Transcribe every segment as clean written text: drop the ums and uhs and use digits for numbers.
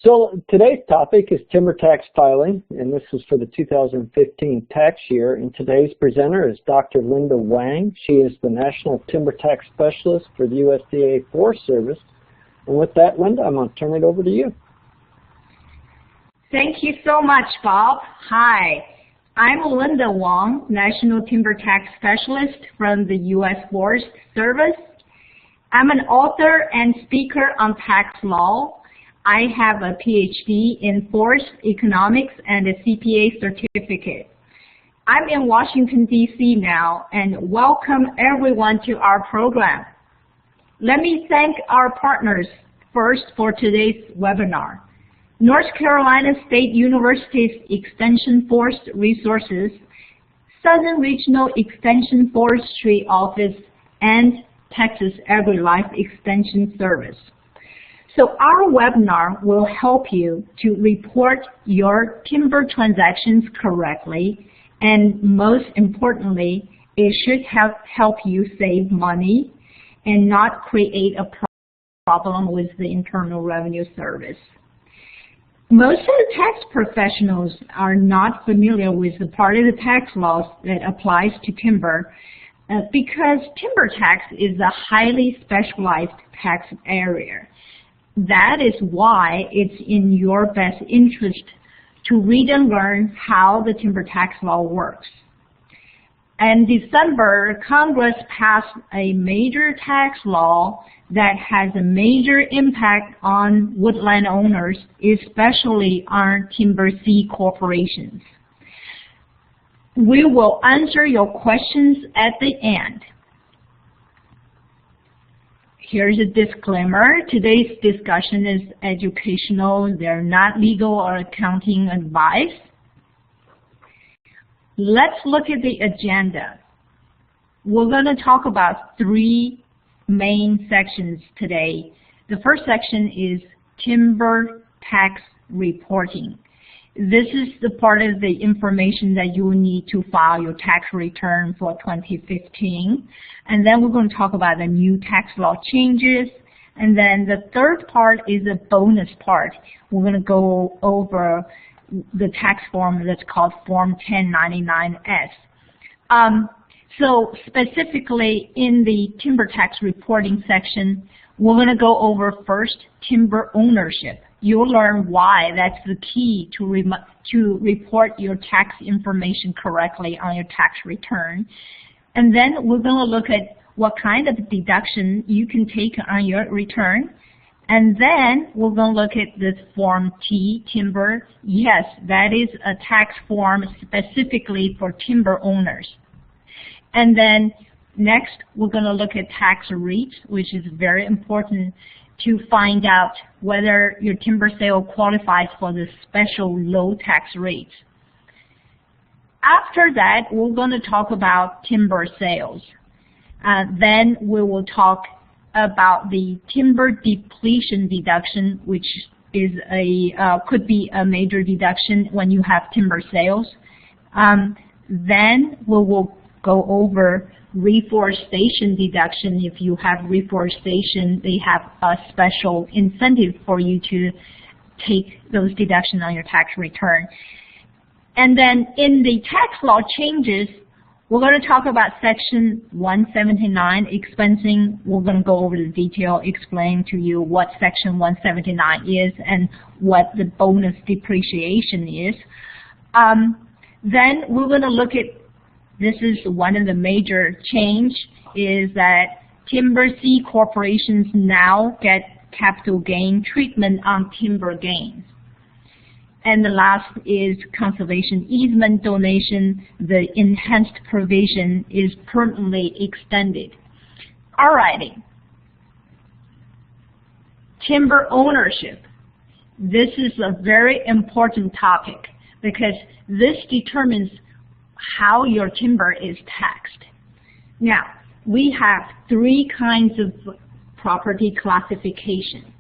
So today's topic is timber tax filing, and this is for the 2015 tax year. And today's presenter is Dr. Linda Wang. She is the National Timber Tax Specialist for the USDA Forest Service. And with that, Linda, I'm going to turn it over to you. Thank you so much, Bob. Hi, I'm Linda Wang, National Timber Tax Specialist from the U.S. Forest Service. I'm an author and speaker on tax law. I have a PhD in forest economics and a CPA certificate. I'm in Washington, D.C. now, and welcome everyone to our program. Let me thank our partners first for today's webinar. North Carolina State University's Extension Forest Resources, Southern Regional Extension Forestry Office, and Texas AgriLife Extension Service. So our webinar will help you to report your timber transactions correctly, and most importantly, it should help you save money and not create a problem with the Internal Revenue Service. Most of the tax professionals are not familiar with the part of the tax laws that applies to timber because timber tax is a highly specialized tax area. That is why it's in your best interest to read and learn how the timber tax law works. In December, Congress passed a major tax law that has a major impact on woodland owners, especially on timber C corporations. We will answer your questions at the end. Here's a disclaimer. Today's discussion is educational. They're not legal or accounting advice. Let's look at the agenda. We're going to talk about three main sections today. The first section is timber tax reporting. This is the part of the information that you will need to file your tax return for 2015. And then we're going to talk about the new tax law changes. And then the third part is a bonus part. We're going to go over the tax form that's called Form 1099-S. So specifically in the timber tax reporting section, we're going to go over first timber ownership. You'll learn why that's the key to report your tax information correctly on your tax return. And then we're going to look at what kind of deduction you can take on your return. And then we're going to look at this Form T, timber. Yes, that is a tax form specifically for timber owners. And then next, we're going to look at tax rates, which is very important to find out whether your timber sale qualifies for the special low tax rates. After that, we're going to talk about timber sales. Then we will talk about the timber depletion deduction, which is could be a major deduction when you have timber sales. Then we will go over reforestation deduction. If you have reforestation, they have a special incentive for you to take those deductions on your tax return. And then in the tax law changes, we're going to talk about Section 179, expensing. We're going to go over the detail, explain to you what Section 179 is and what the bonus depreciation is. Then we're going to look at, this is one of the major change, is that timber C corporations now get capital gain treatment on timber gains. And the last is conservation easement donation. The enhanced provision is permanently extended. Alrighty. Timber ownership. This is a very important topic because this determines how your timber is taxed. Now, we have three kinds of property classification.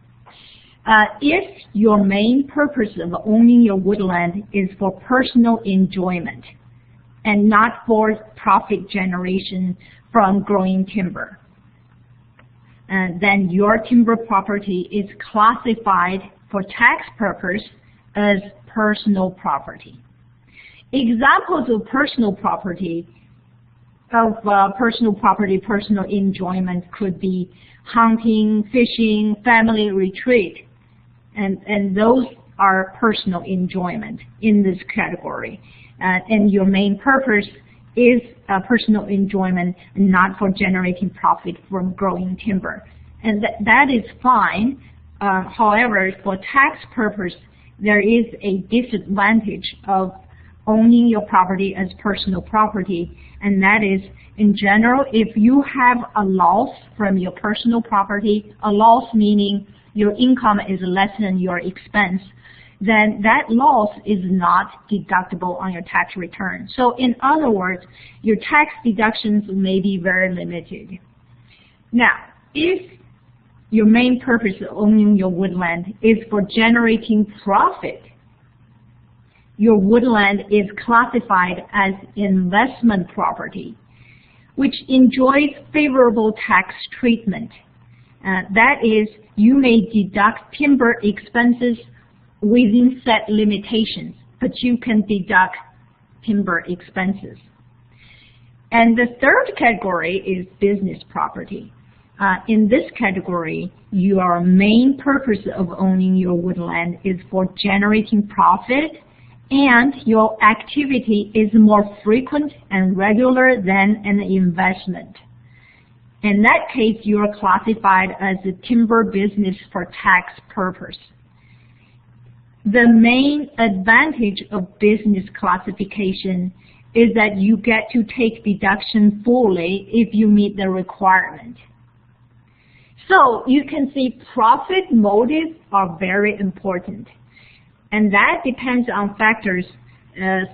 If your main purpose of owning your woodland is for personal enjoyment and not for profit generation from growing timber, then your timber property is classified for tax purpose as personal property. Examples of personal property, personal enjoyment could be hunting, fishing, family retreat, and those are personal enjoyment in this category. And your main purpose is personal enjoyment, not for generating profit from growing timber. And that is fine. However, for tax purpose, there is a disadvantage of owning your property as personal property, and that is, in general, if you have a loss from your personal property, a loss meaning your income is less than your expense, then that loss is not deductible on your tax return. So in other words, your tax deductions may be very limited. Now, if your main purpose of owning your woodland is for generating profit, your woodland is classified as investment property, which enjoys favorable tax treatment. That is, you may deduct timber expenses within set limitations, but you can deduct timber expenses. And the third category is business property. In this category, your main purpose of owning your woodland is for generating profit, and your activity is more frequent and regular than an investment. In that case, you are classified as a timber business for tax purpose. The main advantage of business classification is that you get to take deduction fully if you meet the requirement. So you can see profit motives are very important. And that depends on factors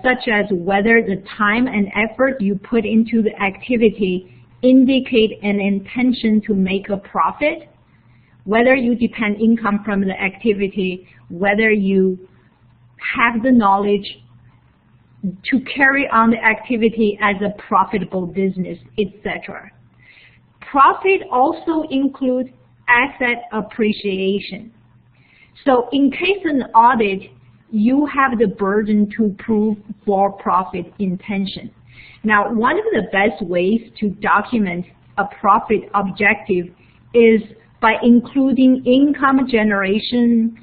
such as whether the time and effort you put into the activity indicate an intention to make a profit, whether you depend income from the activity, whether you have the knowledge to carry on the activity as a profitable business, etc. Profit also includes asset appreciation. So in case of an audit, you have the burden to prove for-profit intention. Now, one of the best ways to document a profit objective is by including income generation,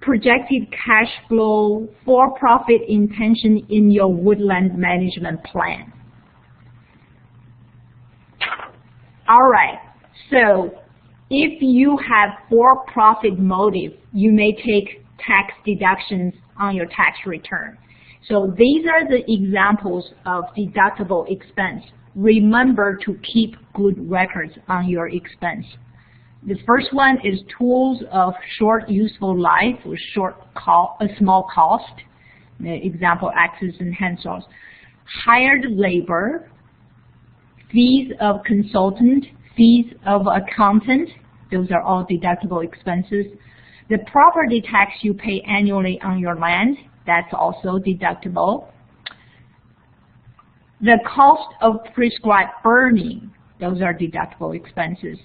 projected cash flow, for-profit intention in your woodland management plan. All right, so if you have for-profit motive, you may take tax deductions on your tax return. So these are the examples of deductible expense. Remember to keep good records on your expense. The first one is tools of short useful life with small cost. The example, axes and hand saws. Hired labor, fees of consultant, fees of accountant. Those are all deductible expenses. The property tax you pay annually on your land, that's also deductible. The cost of prescribed burning, those are deductible expenses.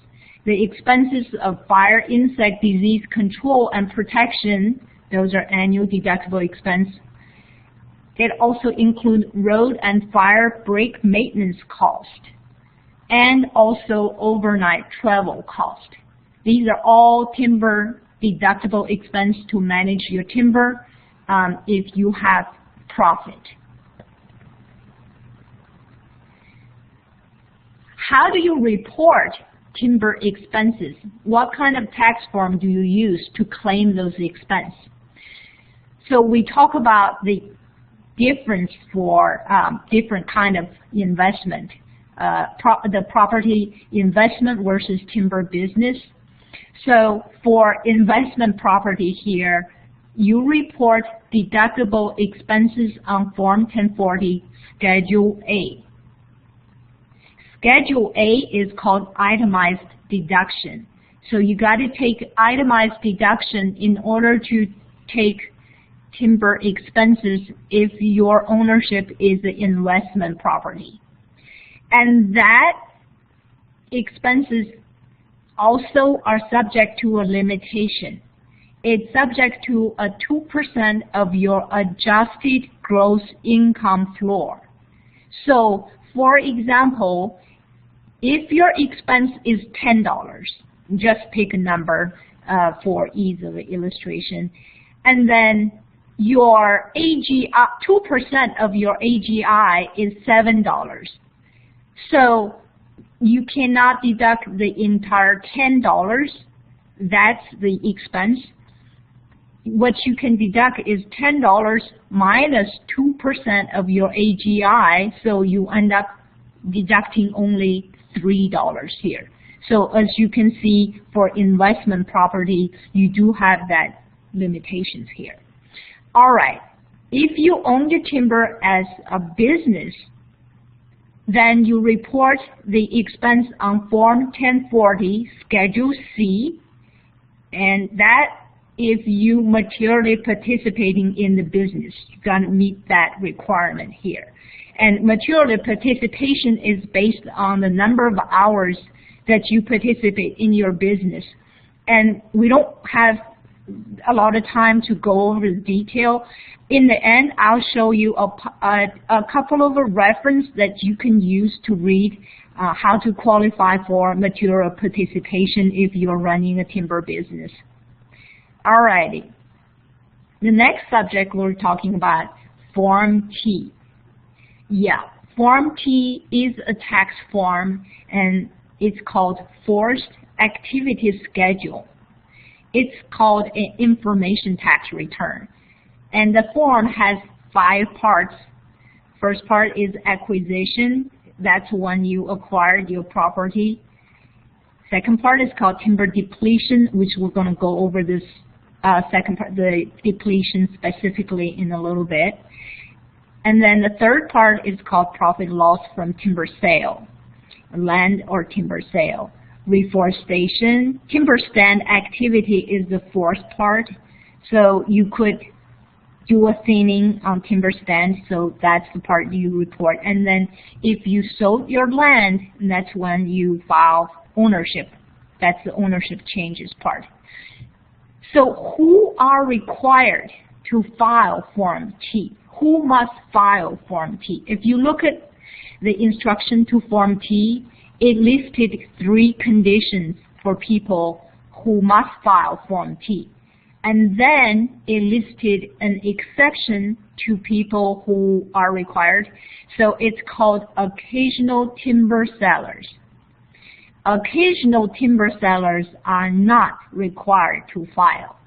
The expenses of fire, insect disease control and protection, those are annual deductible expense. It also includes road and fire break maintenance cost, and also overnight travel cost. These are all timber deductible expense to manage your timber if you have profit. How do you report timber expenses? What kind of tax form do you use to claim those expenses? So we talk about the difference for different kind of investment, the property investment versus timber business. So for investment property here, you report deductible expenses on Form 1040 Schedule A. Schedule A is called itemized deduction. So you got to take itemized deduction in order to take timber expenses if your ownership is an investment property. And that expenses also are subject to a limitation. it's subject to a 2% of your adjusted gross income floor. So, for example, if your expense is $10, just pick a number for ease of illustration, and then your AGI, 2% of your AGI is $7. So you cannot deduct the entire $10. That's the expense. What you can deduct is $10 minus 2% of your AGI, so you end up deducting only $3 here. So as you can see, for investment property, you do have that limitations here. All right, if you own the timber as a business, then you report the expense on Form 1040, Schedule C, and that if you materially participating in the business, you're going to meet that requirement here. And material participation is based on the number of hours that you participate in your business. And we don't have a lot of time to go over the detail. In the end, I'll show you a couple of references that you can use to read how to qualify for material participation if you're running a timber business. Alrighty. The next subject we're talking about, Form T. Yeah, Form T is a tax form, and it's called Forest Activity Schedule. It's called an information tax return. And the form has 5 parts. First part is acquisition. That's when you acquired your property. Second part is called timber depletion, which we're going to go over this second part, the depletion specifically in a little bit. And then the third part is called profit loss from timber sale, land or timber sale. Reforestation, timber stand activity is the fourth part. So you could do a thinning on timber stand, so that's the part you report. And then if you sold your land, that's when you file ownership. That's the ownership changes part. So who are required to file Form T? Who must file Form T? If you look at the instruction to Form T, it listed 3 conditions for people who must file Form T. And then it listed an exception to people who are required. So it's called occasional timber sellers. Occasional timber sellers are not required to file.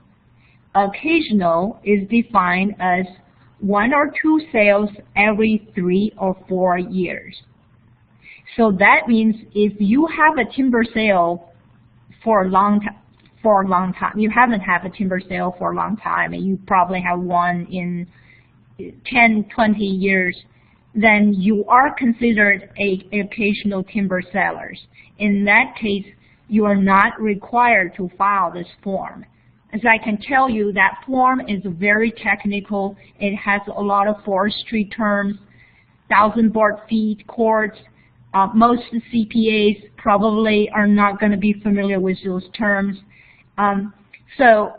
Occasional is defined as 1 or 2 sales every 3 or 4 years. So that means if you have a timber sale for a long time, you haven't had a timber sale for a long time, and you probably have one in 10, 20 years, then you are considered an occasional timber sellers. In that case, you are not required to file this form. As I can tell you, that form is very technical. It has a lot of forestry terms, 1,000 board feet, cords. Most CPAs probably are not going to be familiar with those terms. So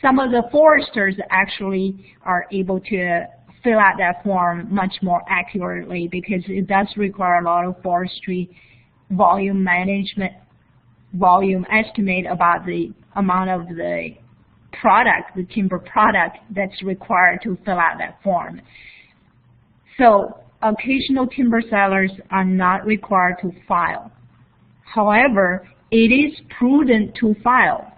some of the foresters actually are able to fill out that form much more accurately because it does require a lot of forestry volume management, volume estimate about the amount of the product, the timber product that's required to fill out that form. So occasional timber sellers are not required to file. However, it is prudent to file.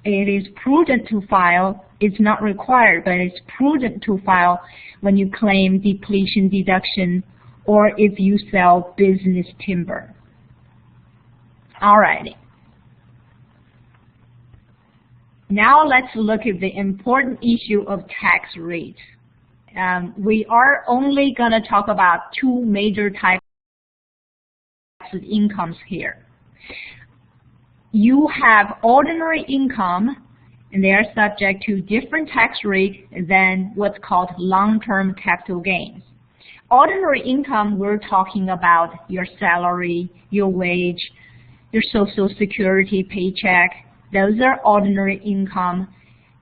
It is prudent to file. It's not required, but it's prudent to file when you claim depletion deduction or if you sell business timber. Alrighty. Now let's look at the important issue of tax rates. We are only going to talk about 2 major types of incomes here. You have ordinary income, and they are subject to different tax rates than what's called long-term capital gains. Ordinary income, we're talking about your salary, your wage, your Social Security paycheck, Those are ordinary income,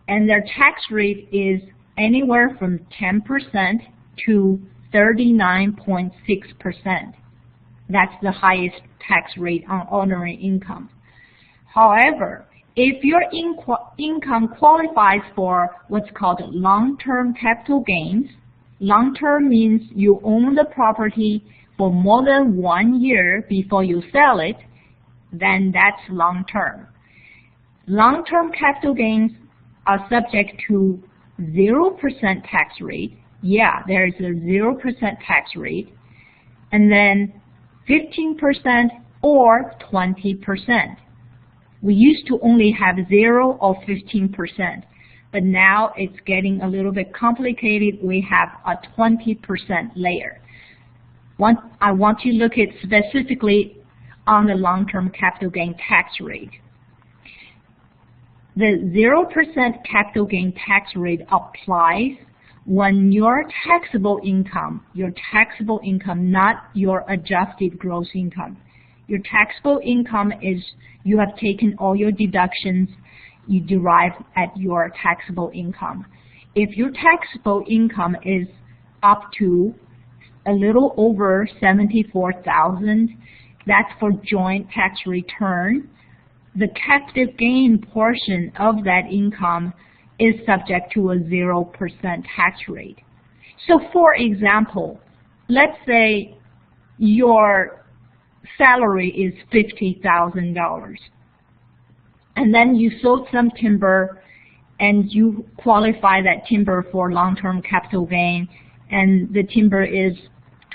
and their tax rate is anywhere from 10% to 39.6%. That's the highest tax rate on ordinary income. However, if your income qualifies for what's called long-term capital gains, long-term means you own the property for more than 1 year before you sell it, then that's long-term. Long-term capital gains are subject to 0% tax rate. Yeah, there is a 0% tax rate. And then 15% or 20%. We used to only have 0 or 15%, but now it's getting a little bit complicated. We have a 20% layer. I want to look at specifically on the long-term capital gain tax rate. The 0% capital gain tax rate applies when your taxable income, not your adjusted gross income. Your taxable income is you have taken all your deductions you derive at your taxable income. If your taxable income is up to a little over $74,000, that's for joint tax return. The capital gain portion of that income is subject to a 0% tax rate. So for example, let's say your salary is $50,000, and then you sold some timber and you qualify that timber for long-term capital gain, and the timber is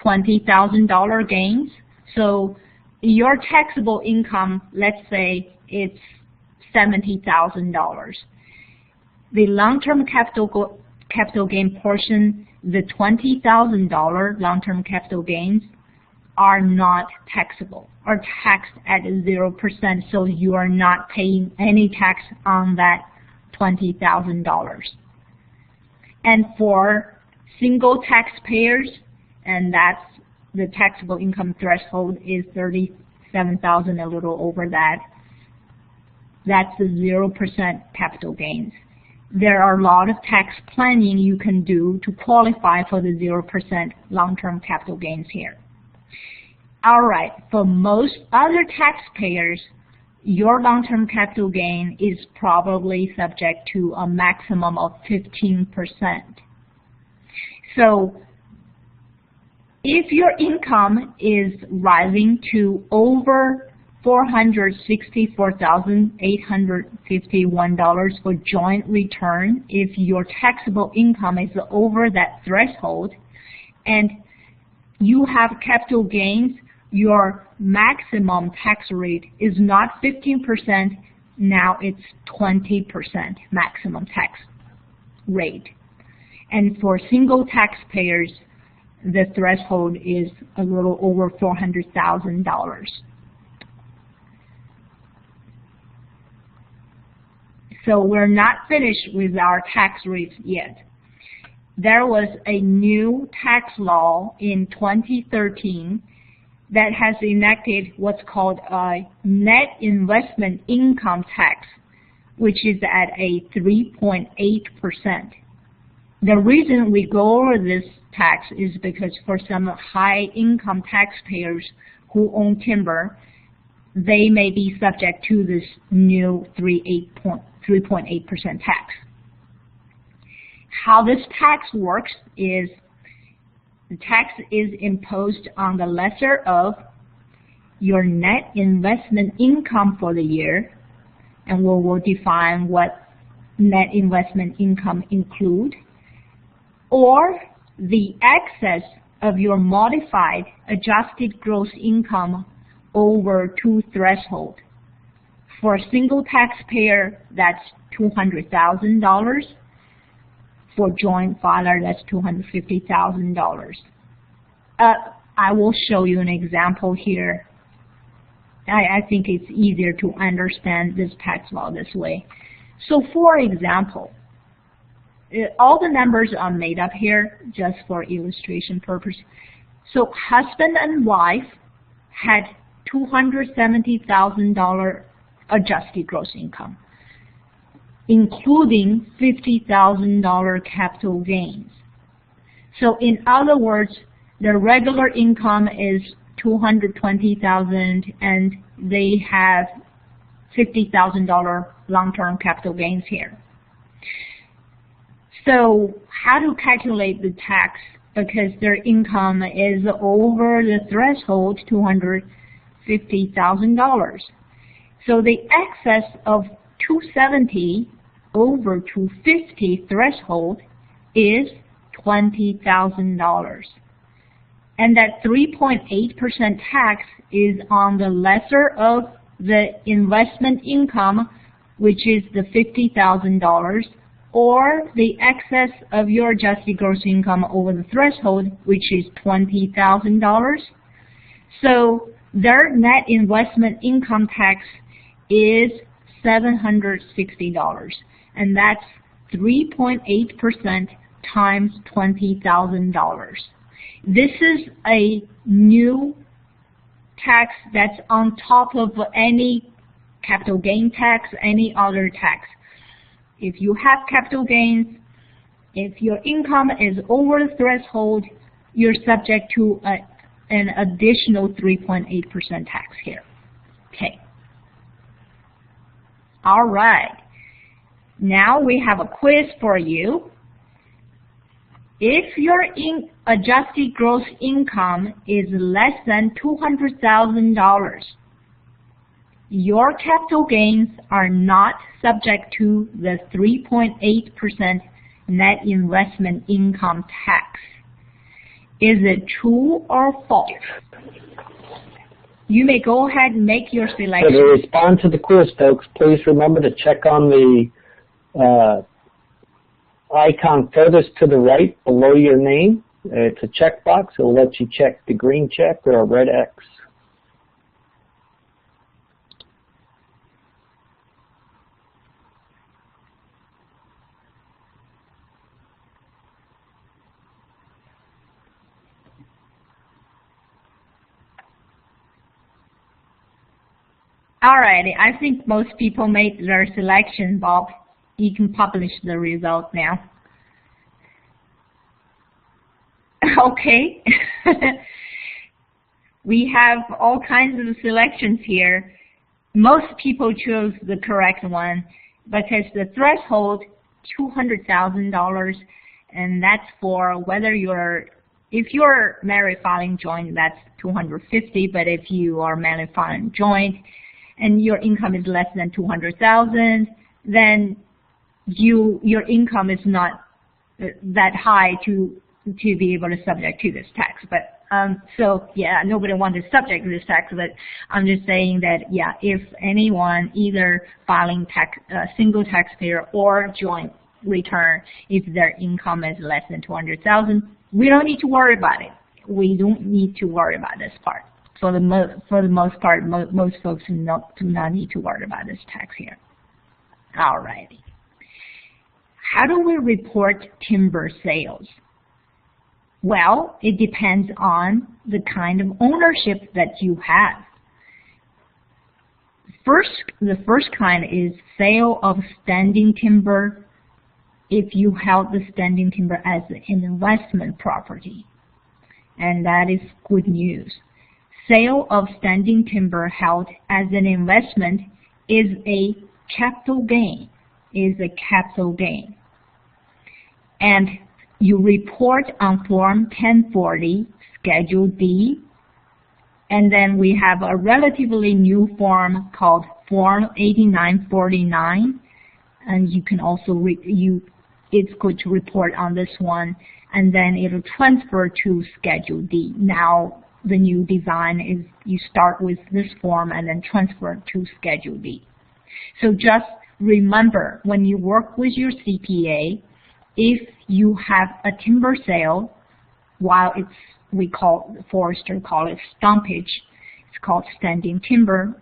$20,000 gains. So your taxable income, let's say it's $70,000. The long-term capital gain portion, the $20,000 long-term capital gains, are not taxable, are taxed at 0%, so you are not paying any tax on that $20,000. And for single taxpayers, and that's the taxable income threshold is $37,000, a little over that. That's the 0% capital gains. There are a lot of tax planning you can do to qualify for the 0% long-term capital gains here. All right, for most other taxpayers, your long-term capital gain is probably subject to a maximum of 15%. So if your income is rising to over $464,851 for joint return, if your taxable income is over that threshold, and you have capital gains, your maximum tax rate is not 15%, now it's 20% maximum tax rate. And for single taxpayers, the threshold is a little over $400,000. So we're not finished with our tax rates yet. There was a new tax law in 2013 that has enacted what's called a net investment income tax, which is at a 3.8%. The reason we go over this tax is because for some high income taxpayers who own timber, they may be subject to this new 3.8% tax. How this tax works is the tax is imposed on the lesser of your net investment income for the year, and we will define what net investment income include, or the excess of your modified adjusted gross income over two thresholds. For a single taxpayer, that's $200,000. For joint filer, that's $250,000. I will show you an example here. I think it's easier to understand this tax law this way. So for example, all the numbers are made up here just for illustration purpose. So husband and wife had $270,000 adjusted gross income, including $50,000 capital gains. So in other words, the regular income is $220,000 and they have $50,000 long-term capital gains here. So how to calculate the tax? Because their income is over the threshold, $250,000. So the excess of $270 over $250 threshold is $20,000. And that 3.8% tax is on the lesser of the investment income, which is the $50,000, or the excess of your adjusted gross income over the threshold, which is $20,000. So their net investment income tax is $760, and that's 3.8% times $20,000. This is a new tax that's on top of any capital gain tax, any other tax. If you have capital gains, if your income is over the threshold, you're subject to an additional 3.8% tax here. Okay. All right. Now we have a quiz for you. If your adjusted gross income is less than $200,000, your capital gains are not subject to the 3.8% net investment income tax. Is it true or false? You may go ahead and make your selection. So to respond to the quiz, folks, please remember to check on the icon furthest to the right below your name. It's a checkbox. It'll let you check the green check or a red X. Alrighty, I think most people made their selection, Bob. You can publish the result now. Okay. We have all kinds of selections here. Most people chose the correct one because the threshold, $200,000, and that's for whether if you're married filing joint, that's $250,000, but if you are married filing joint and your income is less than $200,000, then your income is not that high to be able to subject to this tax. But so yeah, nobody wants to subject to this tax, but I'm just saying that yeah, if anyone either filing single taxpayer or joint return, if their income is less than $200,000, we don't need to worry about it. We don't need to worry about this part. For the most part, most folks do not need to worry about this tax here. Alrighty. How do we report timber sales? Well, it depends on the kind of ownership that you have. The first kind is sale of standing timber if you held the standing timber as an investment property. And that is good news. Sale of standing timber held as an investment is a capital gain, And you report on Form 1040, Schedule D, and then we have a relatively new form called Form 8949, and you can also it's good to report on this one, and then it'll transfer to Schedule D. Now the new design is you start with this form and then transfer to Schedule D. So just remember, when you work with your CPA, if you have a timber sale, while foresters call it stumpage, it's called standing timber.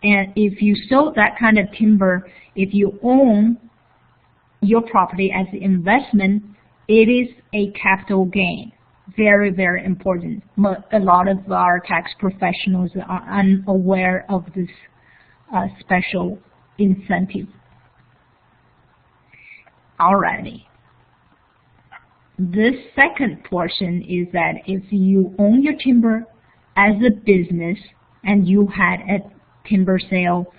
And if you sold that kind of timber, if you own your property as an investment, it is a capital gain. Very, very important. A lot of our tax professionals are unaware of this special incentive. Alrighty. This second portion is that if you own your timber as a business and you had a timber sale,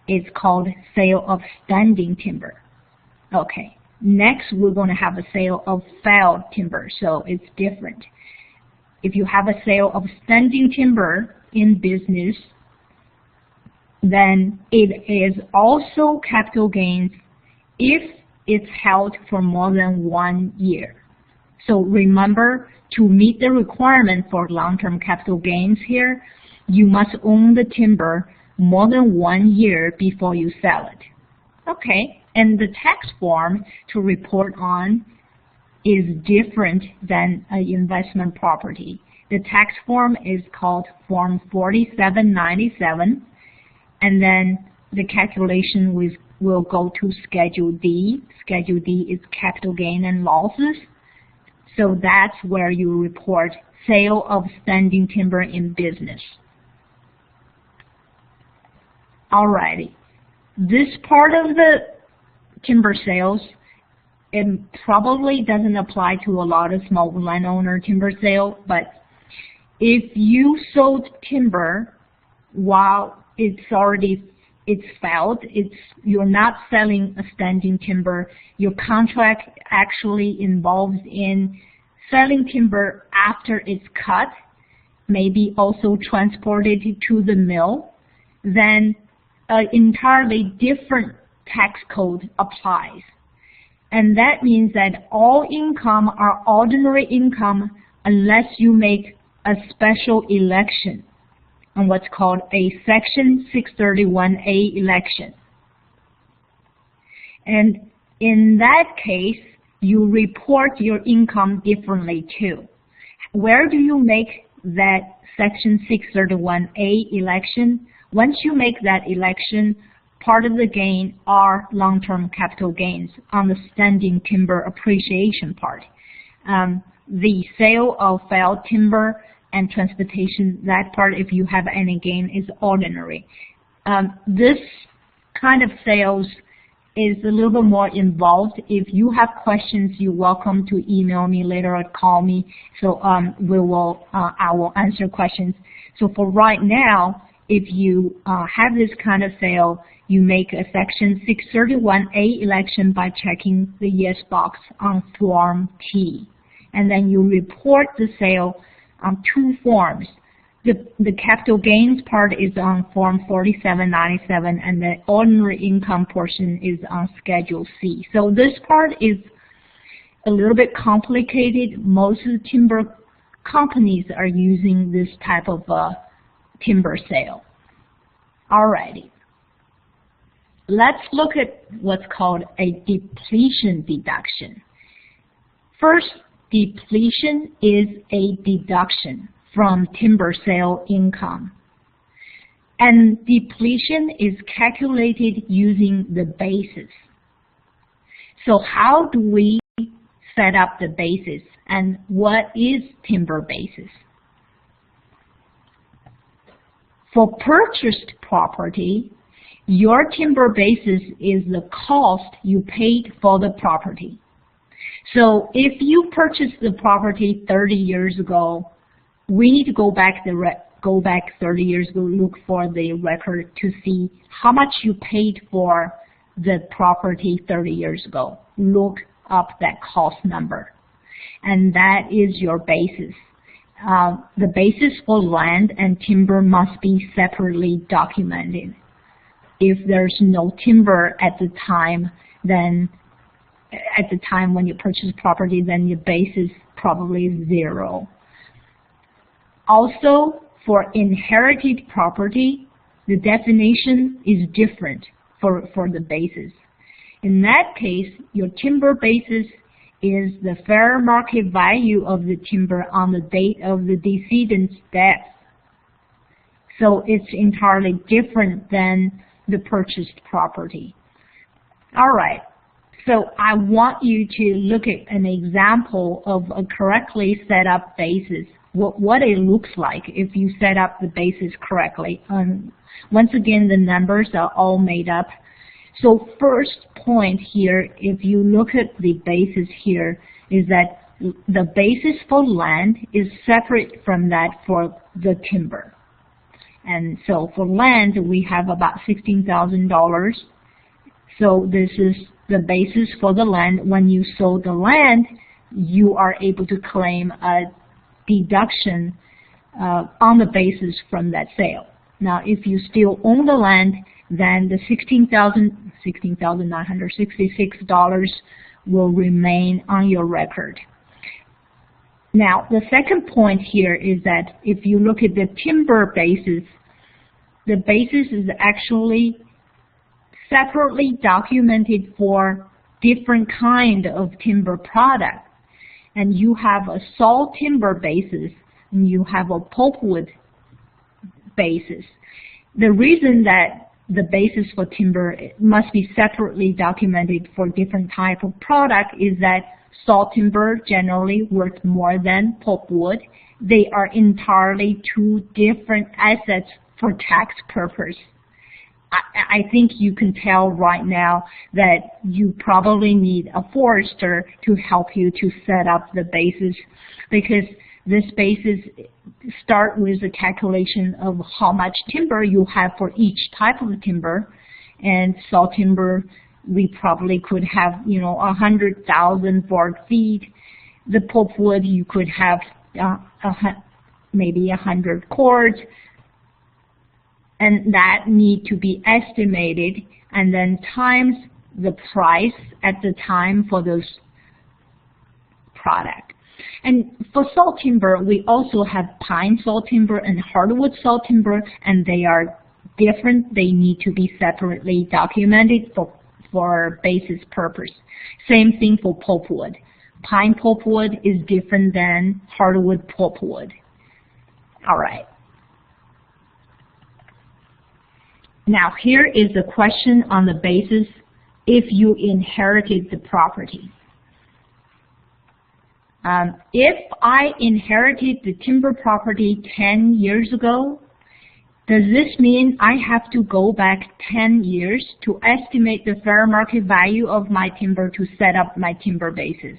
it's called sale of standing timber. Okay, next we're going to have a sale of felled timber, so it's different. If you have a sale of standing timber in business, then it is also capital gains if it's held for more than 1 year. So remember, to meet the requirement for long-term capital gains here, you must own the timber more than 1 year before you sell it. Okay, and the tax form to report on is different than an investment property. The tax form is called Form 4797, and then the calculation will go to Schedule D. Schedule D is capital gain and losses. So that's where you report sale of standing timber in business. Alrighty. This part of the timber sales, it probably doesn't apply to a lot of small landowner timber sale, but if you sold timber while it's felled, you're not selling a standing timber, your contract actually involves in selling timber after it's cut, maybe also transported to the mill, then an entirely different tax code applies. And that means that all income are ordinary income unless you make a special election on what's called a Section 631A election. And in that case, you report your income differently too. Where do you make that Section 631A election? Once you make that election, part of the gain are long-term capital gains on the standing timber appreciation part. The sale of felled timber and transportation, that part, if you have any gain, is ordinary. This kind of sales is a little bit more involved. If you have questions, you're welcome to email me later or call me. So I will answer questions. So for right now, if you have this kind of sale, you make a Section 631A election by checking the yes box on Form T. And then you report the sale on 2 forms. The capital gains part is on Form 4797, and the ordinary income portion is on Schedule C. So this part is a little bit complicated. Most of the timber companies are using this type of timber sale. Alrighty. Let's look at what's called a depletion deduction. First, depletion is a deduction from timber sale income. And depletion is calculated using the basis. So how do we set up the basis, and what is timber basis? For purchased property, your timber basis is the cost you paid for the property. So if you purchased the property 30 years ago, we need to go back 30 years ago, look for the record to see how much you paid for the property 30 years ago. Look up that cost number. And that is your basis. The basis for land and timber must be separately documented. If there's no timber at the time, then at the time when you purchase property, then your basis probably is 0. Also, for inherited property, the definition is different for the basis. In that case, your timber basis is the fair market value of the timber on the date of the decedent's death. So it's entirely different than the purchased property. All right. So I want you to look at an example of a correctly set up basis what it looks like if you set up the basis correctly. Once again, the numbers are all made up. So first point here, if you look at the basis here, is that the basis for land is separate from that for the timber. And so for land, we have about $16,000. So this is the basis for the land. When you sold the land, you are able to claim a deduction on the basis from that sale. Now, if you still own the land, then the $16,966 will remain on your record. Now, the second point here is that if you look at the timber basis, the basis is actually separately documented for different kind of timber product. And you have a saw timber basis and you have a pulpwood basis. The reason that the basis for timber must be separately documented for different type of product is that saw timber generally worth more than pulpwood. They are entirely two different assets for tax purpose. I think you can tell right now that you probably need a forester to help you to set up the basis, because this basis start with a calculation of how much timber you have for each type of timber. And saw timber, we probably could have, 100,000 board feet. The pulpwood, you could have maybe 100 cords. And that need to be estimated and then times the price at the time for those product. And for saw timber, we also have pine saw timber and hardwood saw timber, and they are different. They need to be separately documented for basis purpose. Same thing for pulpwood. Pine pulpwood is different than hardwood pulpwood. All right. Now here is the question on the basis if you inherited the property. If I inherited the timber property 10 years ago, does this mean I have to go back 10 years to estimate the fair market value of my timber to set up my timber basis?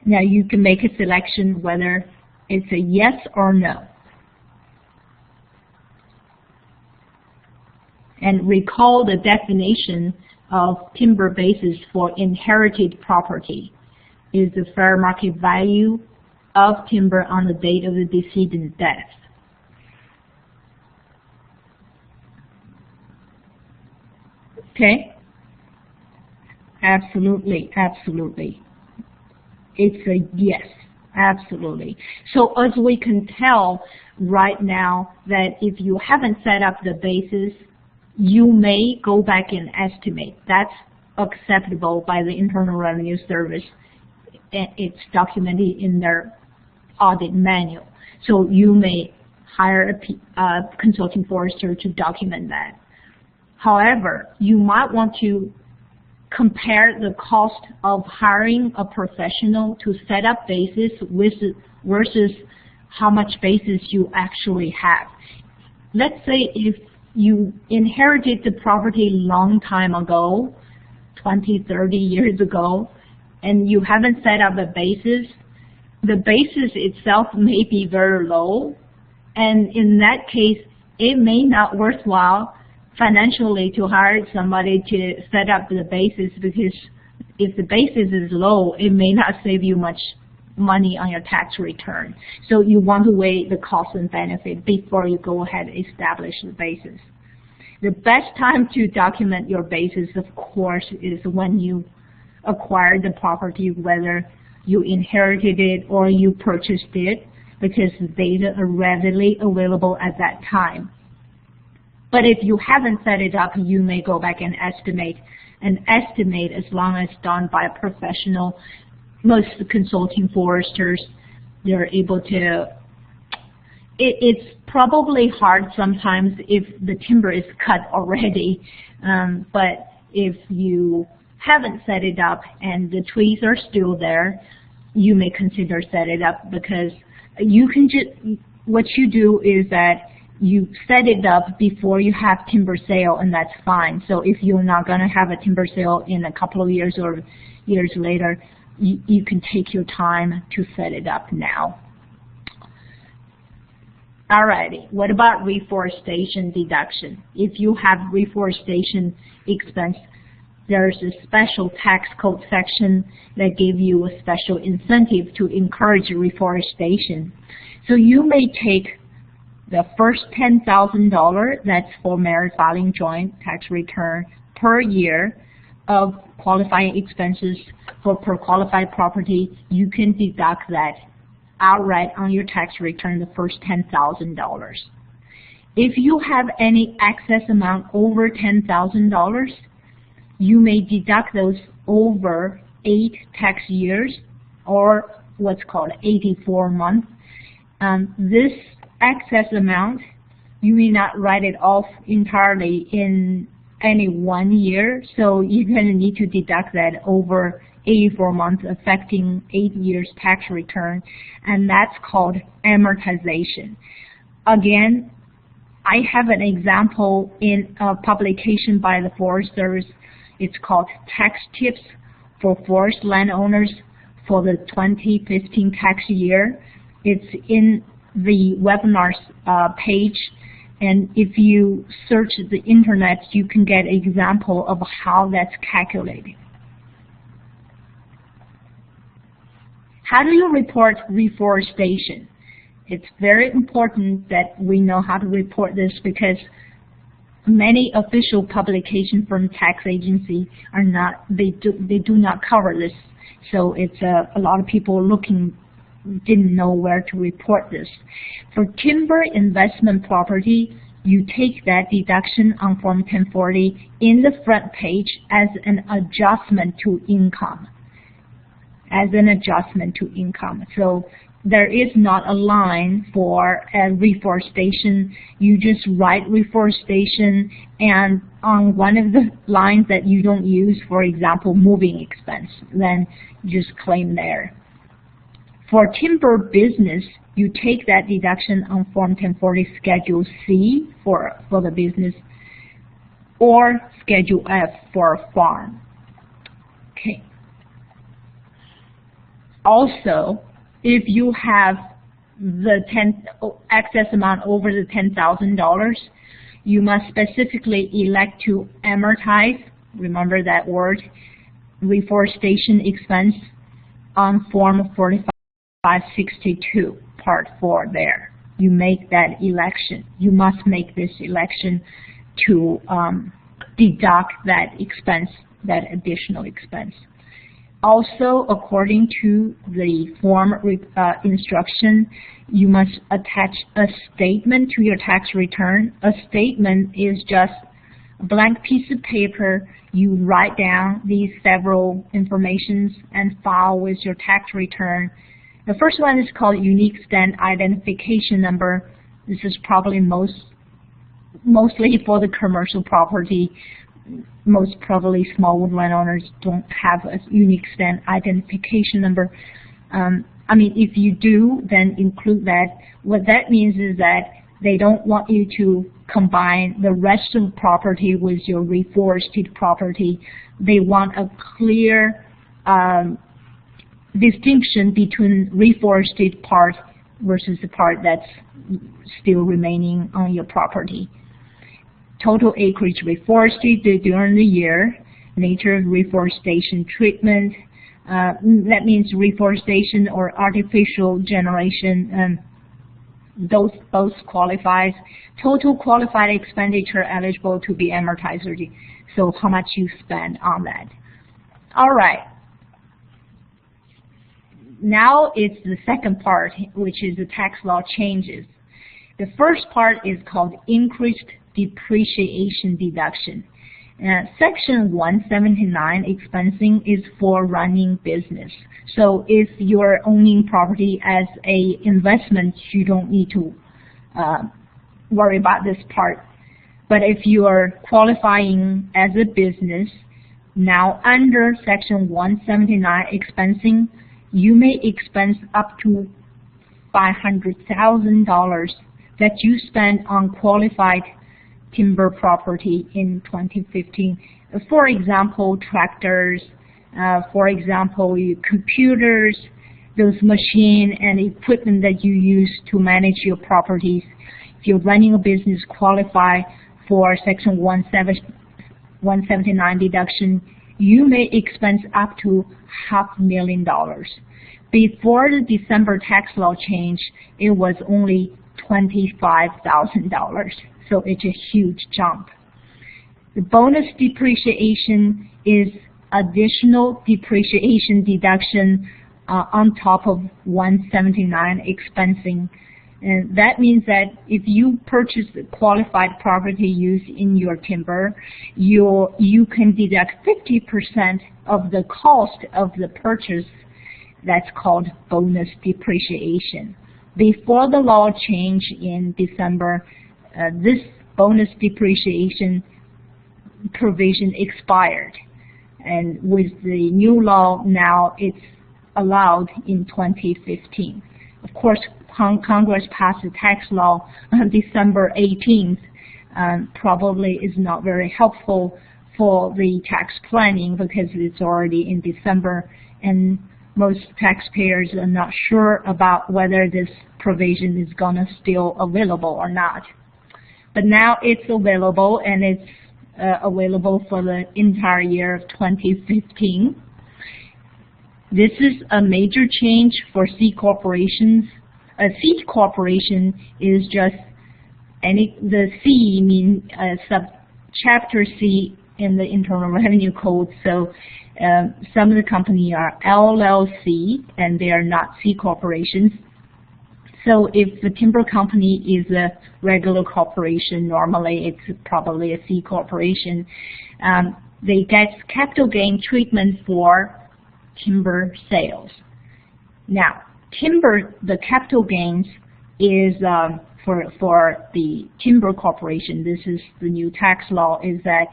Now you can make a selection whether it's a yes or no. And recall the definition of timber basis for inherited property is the fair market value of timber on the date of the decedent's death. Okay? Absolutely, absolutely. It's a yes, absolutely. So as we can tell right now that if you haven't set up the basis, you may go back and estimate. That's acceptable by the Internal Revenue Service. It's documented in their audit manual. So you may hire a consulting forester to document that. However, you might want to compare the cost of hiring a professional to set up basis versus how much basis you actually have. Let's say if you inherited the property long time ago, 20, 30 years ago, and you haven't set up a basis, the basis itself may be very low, and in that case, it may not worthwhile financially to hire somebody to set up the basis, because if the basis is low, it may not save you much money on your tax return. So you want to weigh the cost and benefit before you go ahead and establish the basis. The best time to document your basis, of course, is when you acquired the property, whether you inherited it or you purchased it, because the data are readily available at that time. But if you haven't set it up, you may go back and estimate. And estimate, as long as done by a professional, most consulting foresters, they're able to. It's probably hard sometimes if the timber is cut already, but if you haven't set it up and the trees are still there, you may consider set it up, because you can what you do is that you set it up before you have timber sale, and that's fine. So if you're not going to have a timber sale in a couple of years or years later, you can take your time to set it up now. Alrighty, what about reforestation deduction? If you have reforestation expense, there's a special tax code section that gives you a special incentive to encourage reforestation. So you may take the first $10,000, that's for merit filing joint tax return per year of qualifying expenses for per qualified property. You can deduct that outright on your tax return, the first $10,000. If you have any excess amount over $10,000, you may deduct those over 8 tax years, or what's called 84 months. This excess amount, you may not write it off entirely in any 1 year, so you're going to need to deduct that over 84 months, affecting 8 years tax return, and that's called amortization. Again, I have an example in a publication by the Forest Service. It's called Tax Tips for Forest Landowners for the 2015 tax year. It's in the webinars page, and if you search the internet, you can get an example of how that's calculated. How do you report reforestation? It's very important that we know how to report this, because many official publications from tax agency are not, they do not cover this. So it's a lot of people didn't know where to report this. For timber investment property, you take that deduction on Form 1040 in the front page as an adjustment to income. So there is not a line for reforestation. You just write reforestation, and on one of the lines that you don't use, for example, moving expense, then just claim there. For timber business, you take that deduction on Form 1040 Schedule C for the business, or Schedule F for a farm. Okay. Also, if you have the excess amount over the $10,000, you must specifically elect to amortize, remember that word, reforestation expense on Form 4562, Part 4 there. You make that election. You must make this election to deduct that expense, that additional expense. Also, according to the form instruction, you must attach a statement to your tax return. A statement is just a blank piece of paper. You write down these several informations and file with your tax return. The first one is called Unique Stand Identification Number. This is probably mostly for the commercial property. Most probably small woodland owners don't have a unique stand identification number. I mean, if you do, then include that. What that means is that they don't want you to combine the rest of the property with your reforested property. They want a clear distinction between reforested part versus the part that's still remaining on your property. Total acreage reforested during the year, nature of reforestation treatment, that means reforestation or artificial generation, those both qualifies. Total qualified expenditure eligible to be amortized, so how much you spend on that. All right. Now it's the second part, which is the tax law changes. The first part is called increased depreciation deduction. Section 179 expensing is for running business. So if you're owning property as a investment, you don't need to worry about this part. But if you are qualifying as a business, now under Section 179 expensing, you may expense up to $500,000 that you spent on qualified timber property in 2015. For example, tractors, for example, computers, those machines and equipment that you use to manage your properties. If you're running a business, qualify for Section 179 deduction, you may expense up to $500,000. Before the December tax law change, it was only $25,000. So it's a huge jump. The bonus depreciation is additional depreciation deduction on top of 179 expensing. And that means that if you purchase qualified property use in your timber, you can deduct 50% of the cost of the purchase. That's called bonus depreciation. Before the law changed in December, this bonus depreciation provision expired. And with the new law now, it's allowed in 2015. Of course, Congress passed the tax law on December 18th. Probably is not very helpful for the tax planning because it's already in December, and most taxpayers are not sure about whether this provision is gonna still available or not. But now it's available, and it's available for the entire year of 2015. This is a major change for C corporations. A C corporation is just the C means subchapter C in the Internal Revenue Code. So some of the companies are LLC and they are not C corporations. So if the timber company is a regular corporation, normally it's probably a C corporation, they get capital gain treatment for timber sales. Now, the capital gains is for the timber corporation. This is the new tax law, is that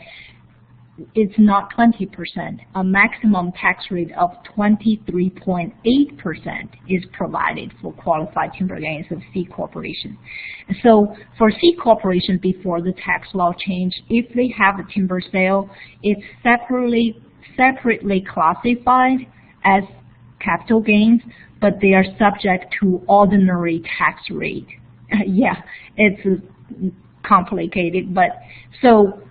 it's not 20%. A maximum tax rate of 23.8% is provided for qualified timber gains of C corporation. So for C corporation, before the tax law change, if they have a timber sale, it's separately classified as capital gains, but they are subject to ordinary tax rate. Yeah, it's complicated, but so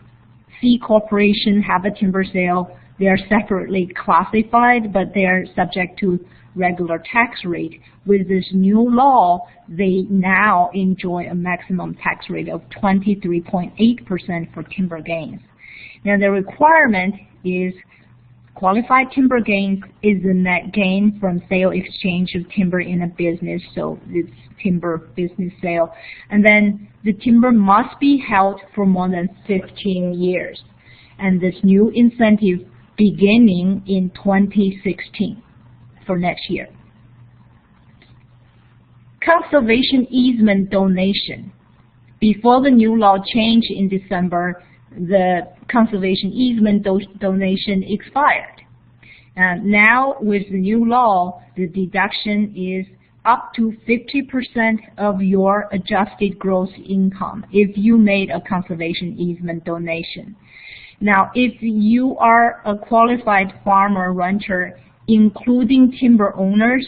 C corporation have a timber sale, they are separately classified, but they are subject to regular tax rate. With this new law, they now enjoy a maximum tax rate of 23.8% for timber gains. Now the requirement is qualified timber gains is the net gain from sale exchange of timber in a business, so it's timber business sale. And then the timber must be held for more than 15 years. And this new incentive beginning in 2016 for next year. Conservation easement donation. Before the new law changed in December, the conservation easement donation expired. Now with the new law, the deduction is up to 50% of your adjusted gross income if you made a conservation easement donation. Now, if you are a qualified farmer rancher, including timber owners,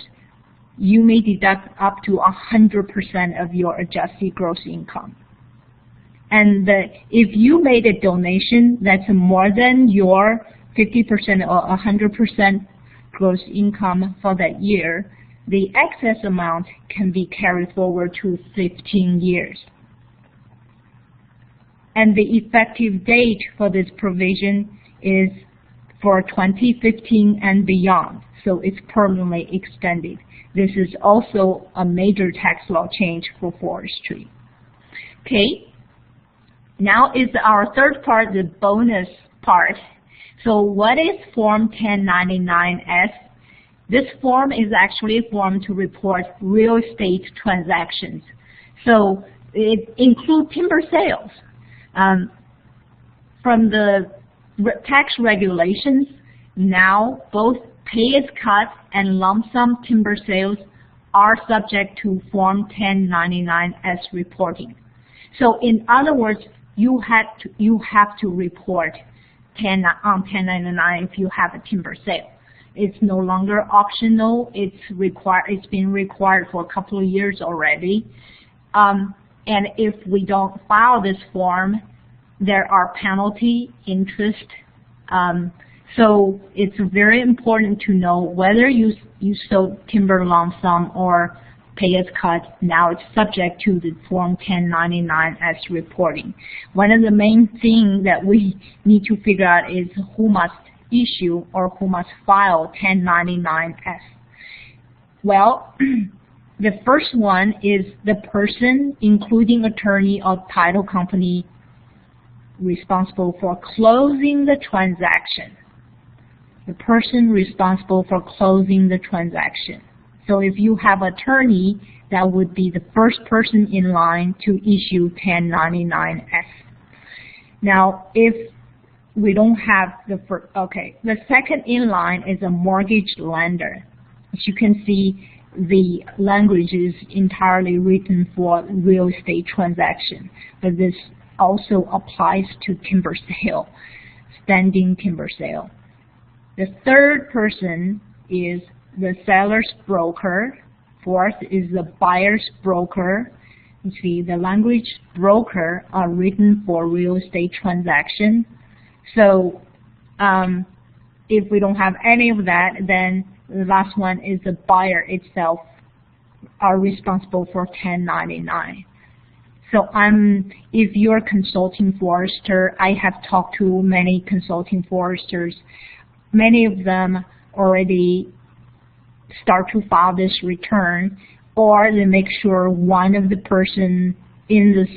you may deduct up to 100% of your adjusted gross income. And if you made a donation that's more than your 50% or 100% gross income for that year, the excess amount can be carried forward to 15 years. And the effective date for this provision is for 2015 and beyond, so it's permanently extended. This is also a major tax law change for forestry. Okay. Now is our third part, the bonus part. So what is Form 1099-S? This form is actually a form to report real estate transactions. So it includes timber sales. From the tax regulations, now both pay-as-cut and lump sum timber sales are subject to Form 1099-S reporting. So in other words, you have to report on 1099 if you have a timber sale. It's no longer optional. It's been required for a couple of years already. And if we don't file this form, there are penalty, interest. So it's very important to know whether you sold timber lump sum or pay as cut. Now it's subject to the Form 1099-S reporting. One of the main things that we need to figure out is who must issue or who must file 1099-S. Well, the first one is the person, including attorney or title company, responsible for closing the transaction. The person responsible for closing the transaction. So if you have attorney, that would be the first person in line to issue 1099-S. Now, if we don't have the first, the second in line is a mortgage lender. As you can see, the language is entirely written for real estate transaction, but this also applies to timber sale, standing timber sale. The third person is the seller's broker. Fourth is the buyer's broker. You see, the language broker are written for real estate transaction. So if we don't have any of that, then the last one is the buyer itself are responsible for 1099. So if you're a consulting forester, I have talked to many consulting foresters. Many of them already start to file this return, or they make sure one of the person in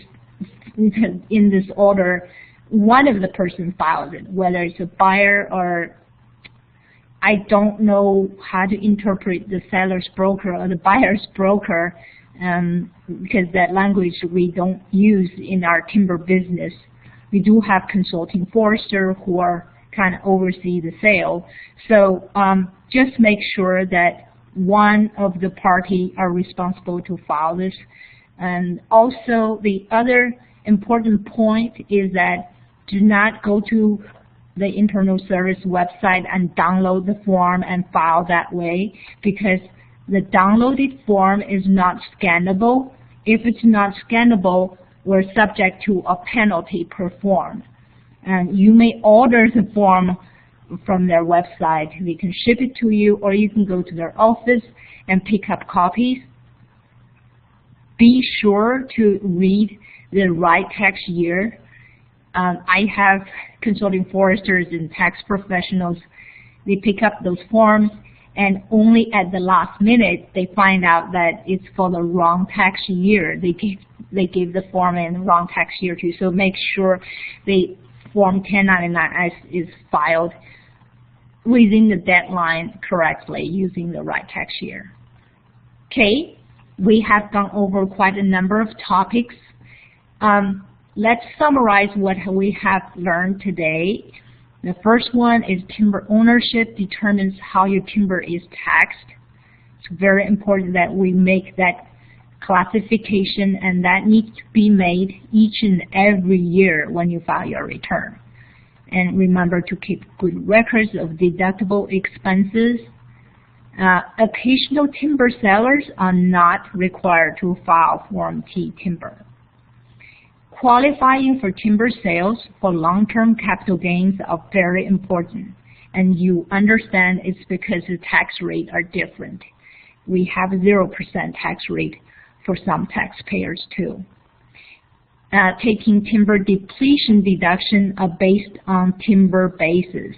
this order, one of the person files it, whether it's a buyer or I don't know how to interpret the seller's broker or the buyer's broker, because that language we don't use in our timber business. We do have consulting forester who are kind of oversee the sale. So just make sure that one of the party are responsible to file this. And also the other important point is that do not go to the internal service website and download the form and file that way, because the downloaded form is not scannable. If it's not scannable, we're subject to a penalty per form. And you may order the form from their website. They can ship it to you, or you can go to their office and pick up copies. Be sure to read the right tax year. I have consulting foresters and tax professionals. They pick up those forms, and only at the last minute they find out that it's for the wrong tax year. They give the form in the wrong tax year too. So make sure the Form 1099-S is filed within the deadline correctly using the right tax year. Okay, we have gone over quite a number of topics. Let's summarize what we have learned today. The first one is timber ownership determines how your timber is taxed. It's very important that we make that classification, and that needs to be made each and every year when you file your return. And remember to keep good records of deductible expenses. Occasional timber sellers are not required to file Form T timber. Qualifying for timber sales for long-term capital gains are very important, and you understand it's because the tax rates are different. We have 0% tax rate for some taxpayers too. Taking timber depletion deduction are based on timber basis.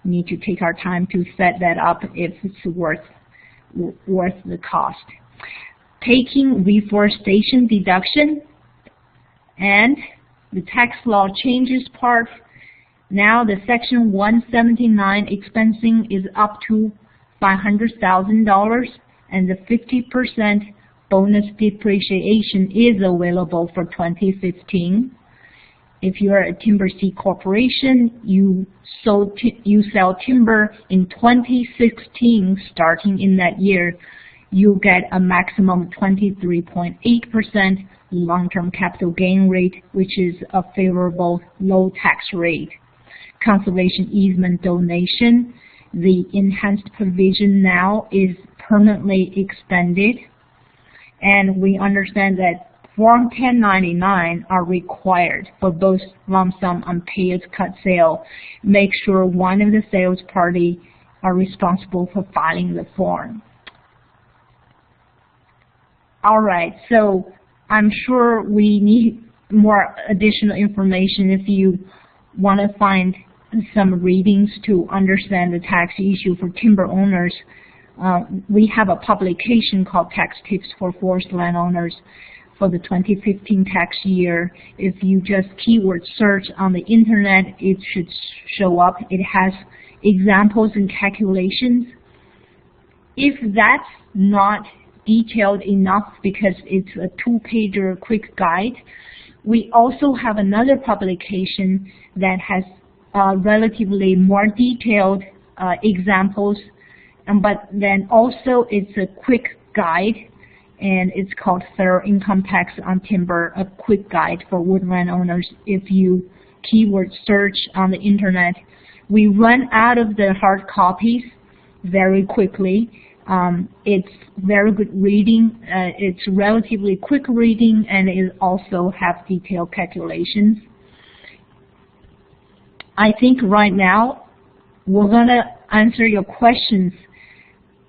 We need to take our time to set that up if it's worth the cost. Taking reforestation deduction, and the tax law changes part. Now the Section 179 expensing is up to $500,000, and the 50% bonus depreciation is available for 2015. If you are a Timber C corporation, you sell timber in 2016, starting in that year, you get a maximum 23.8% long-term capital gain rate, which is a favorable low tax rate. Conservation easement donation, the enhanced provision now is permanently extended, and we understand that Form 1099 are required for both lump sum and pay-as-cut sale. Make sure one of the sales party are responsible for filing the form. All right, so I'm sure we need more additional information if you want to find some readings to understand the tax issue for timber owners. We have a publication called Tax Tips for Forest Landowners for the 2015 tax year. If you just keyword search on the internet, it should show up. It has examples and calculations. If that's not detailed enough because it's a two-pager quick guide, we also have another publication that has relatively more detailed examples, but then also it's a quick guide, and it's called Federal Income Tax on Timber, a quick guide for woodland owners. If you keyword search on the internet, we run out of the hard copies very quickly. It's very good reading. It's relatively quick reading, and it also has detailed calculations. I think right now we're going to answer your questions.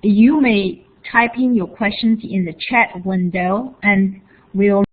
You may type in your questions in the chat window, and we'll